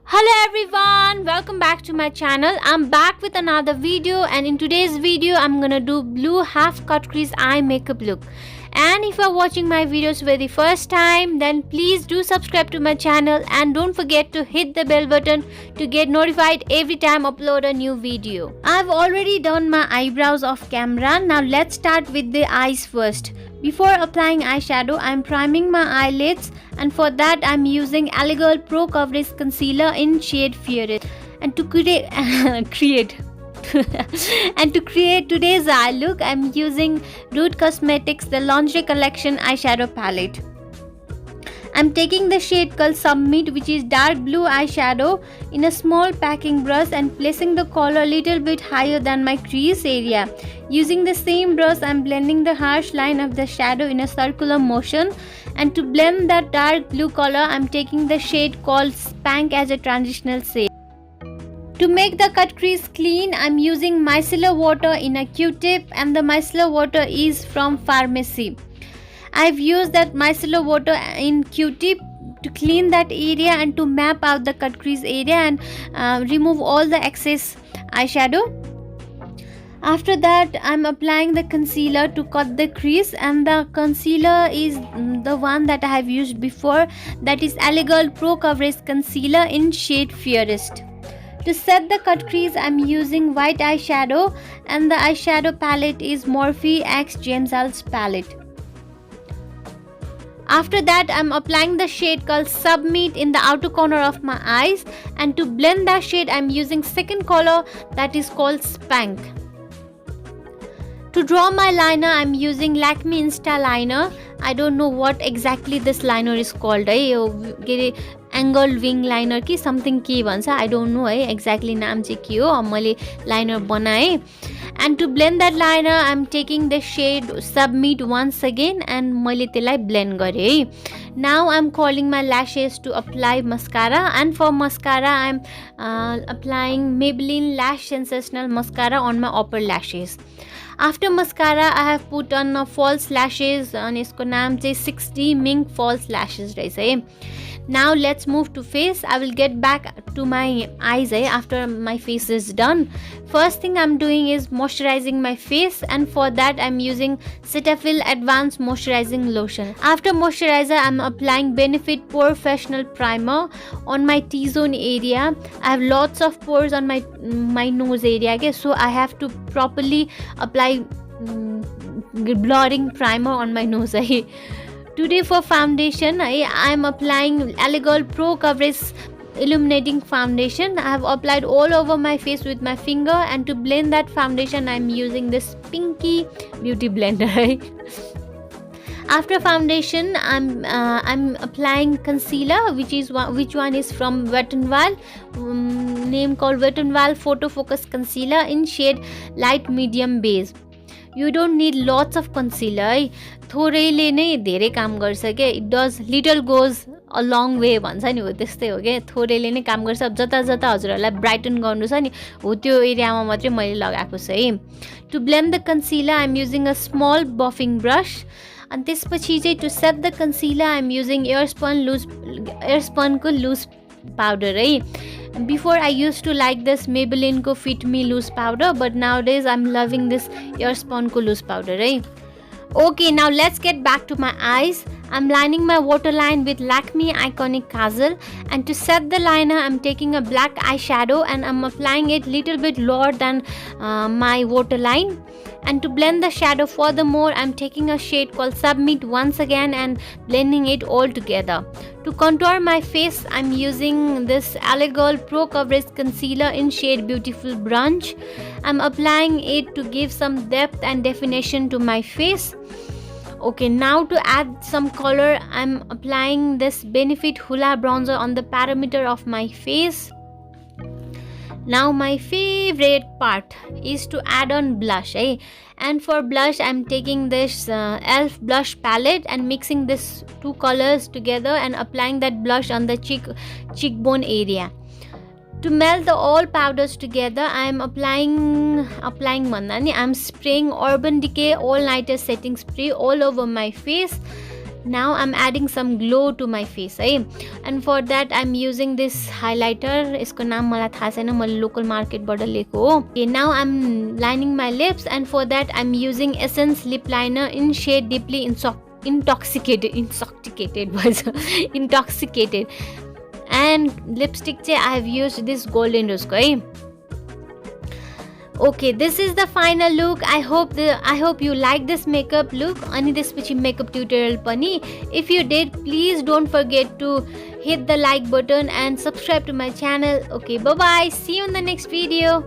Hello everyone, welcome back to my channel. I'm back with another video, and in today's video I'm gonna do blue half cut crease eye makeup look. And if you're watching my videos for the first time, then please do subscribe to my channel and don't forget to hit the bell button to get notified every time I upload a new video. I've already done my eyebrows off camera. Now let's start with the eyes first. Before applying eyeshadow, I'm priming my eyelids, and for that I'm using Girl Pro Coverage Concealer in shade Fierce. And to create and to create today's eye look, I'm using Root Cosmetics the Lingerie Collection eyeshadow palette. I'm taking the shade called Submit, which is dark blue eyeshadow, in a small packing brush and placing the color a little bit higher than my crease area. Using the same brush, I'm blending the harsh line of the shadow in a circular motion. And to blend that dark blue color, I'm taking the shade called Spank as a transitional shade. To make the cut crease clean, I'm using micellar water in a Q-tip, and the micellar water is from pharmacy. I've used that micellar water in Q-tip to clean that area and to map out the cut crease area and remove all the excess eyeshadow. After that, I'm applying the concealer to cut the crease, and the concealer is the one that I have used before, that is Girl Pro Coverage Concealer in shade Fairest. To set the cut crease, I'm using white eyeshadow, and the eyeshadow palette is Morphe X Gemsal's palette. After that, I'm applying the shade called Submit in the outer corner of my eyes, and to blend that shade, I'm using second color that is called Spank. To draw my liner, I'm using Lakme Insta liner. I don't know what exactly this liner is called. Angled wing liner ki something ke bhancha, I don't know exactly naam चाहिँ के हो. मैले liner बनाएँ. And to blend that liner, I'm taking the shade Submit once again and मैले त्यसलाई blend गरेँ. Now I'm curling my lashes to apply mascara, and for mascara I'm applying Maybelline Lash Sensational Mascara on my upper lashes. After mascara, I have put on false lashes, and यसको नाम चाहिँ 6D Mink false lashes रहेछ है. Now let's move to face. I will get back to my eyes after my face is done. First thing I'm doing is moisturizing my face, and for that I'm using Cetaphil Advanced Moisturizing Lotion. After moisturizer, I'm applying Benefit Professional Primer on my T-zone area. I have lots of pores on my nose area, so I have to properly apply blurring primer on my nose. Today for foundation, I am applying Girl Pro Coverage Illuminating Foundation. I have applied all over my face with my finger, and to blend that foundation, I am using this Pinky Beauty Blender. After foundation, I'm applying concealer, which one is from Wet n Wild, name called Wet n Wild Photo Focus Concealer in shade Light Medium Beige. You don't need lots of concealer. थोरैले नै धेरै काम गर्छ के. It does little goes a long way भन्छ नि, हो त्यस्तै हो के. थोरैले नै काम गर्छ. जता जता हजुरहरूलाई ब्राइटन गर्नु छ नि, हो त्यो एरियामा मात्रै मैले लगाएको छु है. To blend the concealer, I'm using a small buffing brush. And त्यसपछि चाहिँ to set the concealer, I'm using Airspun को loose powder है. Before I used to like this Maybelline ko Fit Me loose powder, but nowadays I'm loving this Airspun ko loose powder right? Okay, now let's get back to my eyes. I'm lining my waterline with Lakme Iconic Kajal, and to set the liner, I'm taking a black eyeshadow and I'm applying it little bit lower than my waterline. And to blend the shadow furthermore, I'm taking a shade called Submit once again and blending it all together. To contour my face, I'm using this Girl Pro Coverage Concealer in shade Beautiful Brunch. I'm applying it to give some depth and definition to my face. Okay, now to add some color, I'm applying this Benefit Hoola Bronzer on the perimeter of my face. Now my favorite part is to add on blush, and for blush I'm taking this e.l.f. blush palette and mixing these two colors together and applying that blush on the cheekbone area. To melt all powders together, I'm I'm spraying Urban Decay All Nighter Setting Spray all over my face. Now I'm adding some glow to my face है, and for that I'm using this highlighter. यसको नाम मलाई थाहा छैन, मैले local मार्केटबाट लिएको हो. Okay, now I'm lining my lips, and for that I'm using Essence lip liner in shade Deeply Intoxicated intoxicated. And lipstick चाहिँ I have used this Golden Rose को है. Okay, this is the final look. I hope you like this makeup look अनि त्यसपछि makeup tutorial पनि. If you did, please don't forget to hit the like button and subscribe to my channel. Okay, bye bye, see you in the next video.